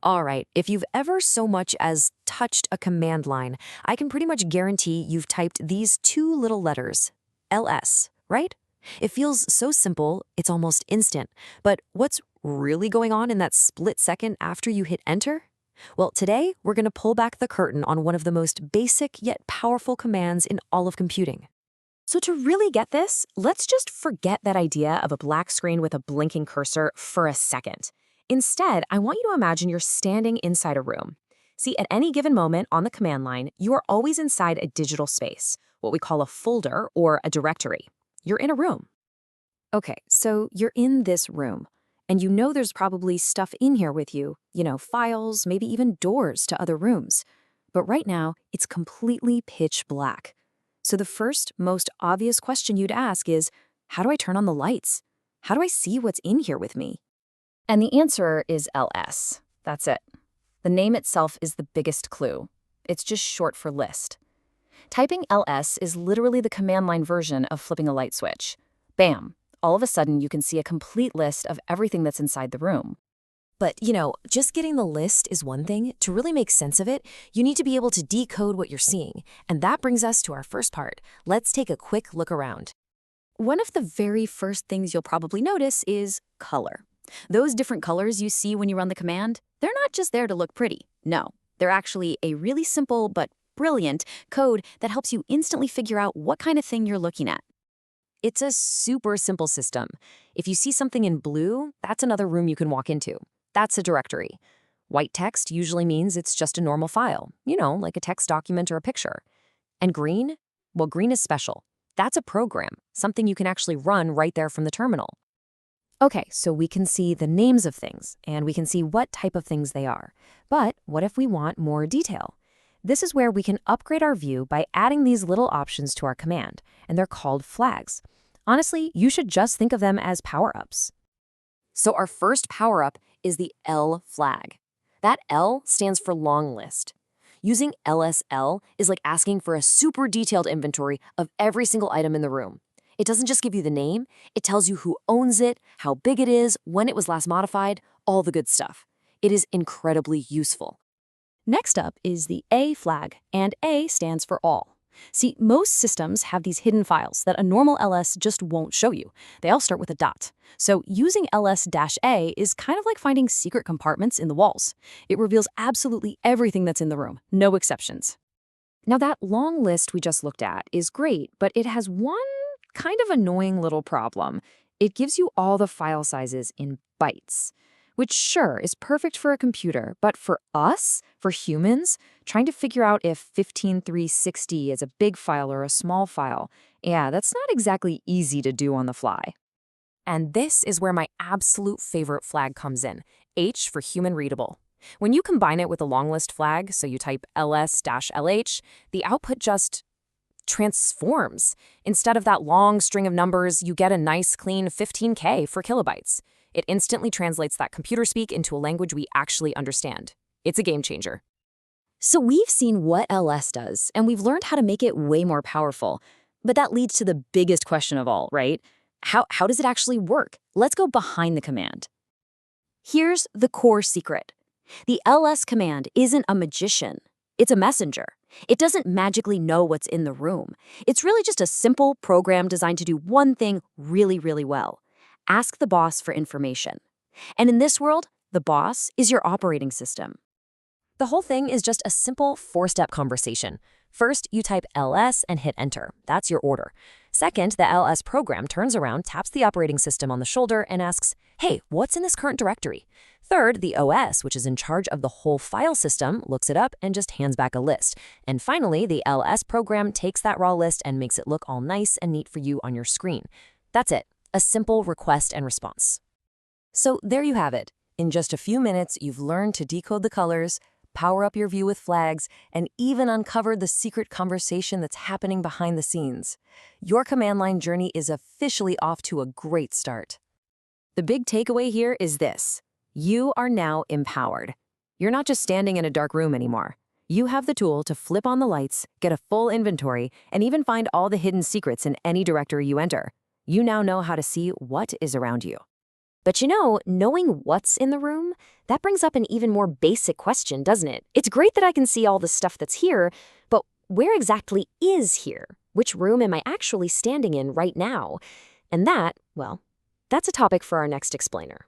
All right, if you've ever so much as touched a command line, I can pretty much guarantee you've typed these two little letters, LS, right? It feels so simple, it's almost instant. But what's really going on in that split second after you hit enter? Well, today we're going to pull back the curtain on one of the most basic yet powerful commands in all of computing. So to really get this, let's just forget that idea of a black screen with a blinking cursor for a second. Instead, I want you to imagine you're standing inside a room. See, at any given moment on the command line, you are always inside a digital space, what we call a folder or a directory. You're in a room. Okay, so you're in this room, and you know there's probably stuff in here with you, files, maybe even doors to other rooms. But right now, it's completely pitch black. So the first, most obvious question you'd ask is, how do I turn on the lights? How do I see what's in here with me? And the answer is LS. That's it. The name itself is the biggest clue. It's just short for list. Typing LS is literally the command line version of flipping a light switch. Bam! All of a sudden, you can see a complete list of everything that's inside the room. But, just getting the list is one thing. To really make sense of it, you need to be able to decode what you're seeing. And that brings us to our first part. Let's take a quick look around. One of the very first things you'll probably notice is color. Those different colors you see when you run the command, they're not just there to look pretty. No, they're actually a really simple but brilliant code that helps you instantly figure out what kind of thing you're looking at. It's a super simple system. If you see something in blue, that's another room you can walk into. That's a directory. White text usually means it's just a normal file, like a text document or a picture. And green? Well, green is special. That's a program, something you can actually run right there from the terminal. Okay, so we can see the names of things, and we can see what type of things they are. But what if we want more detail? This is where we can upgrade our view by adding these little options to our command, and they're called flags. Honestly, you should just think of them as power-ups. So our first power-up is the L flag. That L stands for long list. Using LSL is like asking for a super detailed inventory of every single item in the room. It doesn't just give you the name, it tells you who owns it, how big it is, when it was last modified, all the good stuff. It is incredibly useful. Next up is the A flag, and A stands for all. See, most systems have these hidden files that a normal LS just won't show you. They all start with a dot. So using LS-A is kind of like finding secret compartments in the walls. It reveals absolutely everything that's in the room, no exceptions. Now that long list we just looked at is great, but it has one kind of annoying little problem. It gives you all the file sizes in bytes, which sure is perfect for a computer, but for us, for humans, trying to figure out if 15360 is a big file or a small file, yeah, that's not exactly easy to do on the fly. And this is where my absolute favorite flag comes in, H for human readable. When you combine it with a long list flag, so you type ls-lh, the output just transforms. Instead of that long string of numbers, you get a nice clean 15K for kilobytes. It instantly translates that computer speak into a language we actually understand. It's a game changer. So we've seen what LS does, and we've learned how to make it way more powerful. But that leads to the biggest question of all, right? How does it actually work? Let's go behind the command. Here's the core secret. The LS command isn't a magician. It's a messenger. It doesn't magically know what's in the room. It's really just a simple program designed to do one thing really, really well. Ask the boss for information. And in this world, the boss is your operating system. The whole thing is just a simple four-step conversation. First, you type LS and hit enter. That's your order. Second, the LS program turns around, taps the operating system on the shoulder, and asks, hey, what's in this current directory? Third, the OS, which is in charge of the whole file system, looks it up and just hands back a list. And finally, the LS program takes that raw list and makes it look all nice and neat for you on your screen. That's it, a simple request and response. So there you have it. In just a few minutes, you've learned to decode the colors, power up your view with flags, and even uncovered the secret conversation that's happening behind the scenes. Your command line journey is officially off to a great start. The big takeaway here is this. You are now empowered. You're not just standing in a dark room anymore. You have the tool to flip on the lights, get a full inventory, and even find all the hidden secrets in any directory you enter. You now know how to see what is around you. But knowing what's in the room, that brings up an even more basic question, doesn't it? It's great that I can see all the stuff that's here, but where exactly is here? Which room am I actually standing in right now? And that, well, that's a topic for our next explainer.